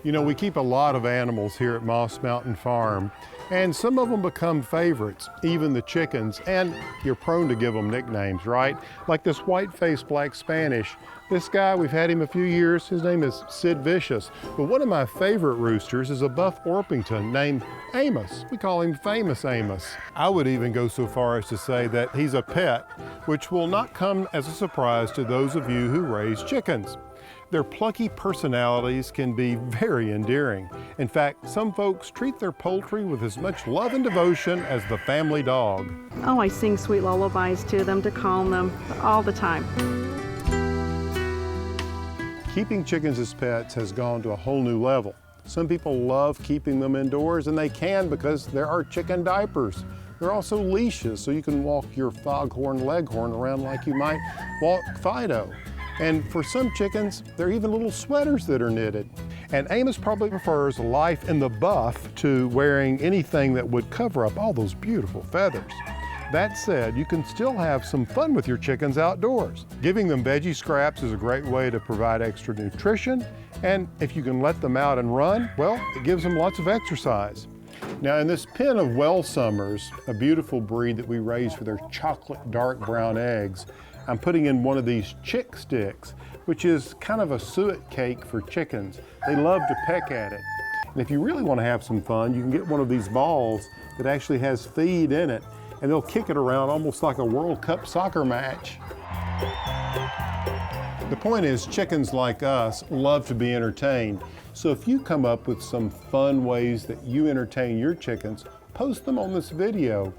You know, we keep a lot of animals here at Moss Mountain Farm, and some of them become favorites, even the chickens, and you're prone to give them nicknames, right? Like this white-faced black Spanish. This guy, we've had him a few years, his name is Sid Vicious. But one of my favorite roosters is a Buff Orpington named Amos. We call him Famous Amos. I would even go so far as to say that he's a pet, which will not come as a surprise to those of you who raise chickens. Their plucky personalities can be very endearing. In fact, some folks treat their poultry with as much love and devotion as the family dog. Oh, I sing sweet lullabies to them to calm them all the time. Keeping chickens as pets has gone to a whole new level. Some people love keeping them indoors, and they can because there are chicken diapers. There are also leashes, so you can walk your foghorn leghorn around like you might walk Fido. And for some chickens, there are even little sweaters that are knitted. And Amos probably prefers life in the buff to wearing anything that would cover up all those beautiful feathers. That said, you can still have some fun with your chickens outdoors. Giving them veggie scraps is a great way to provide extra nutrition, and if you can let them out and run, well, it gives them lots of exercise. Now, in this pen of Wellsummers, a beautiful breed that we raise for their chocolate dark brown eggs, I'm putting in one of these chick sticks, which is kind of a suet cake for chickens. They love to peck at it. And if you really want to have some fun, you can get one of these balls that actually has feed in it, and they'll kick it around almost like a World Cup soccer match. The point is, chickens like us love to be entertained. So if you come up with some fun ways that you entertain your chickens, post them on this video.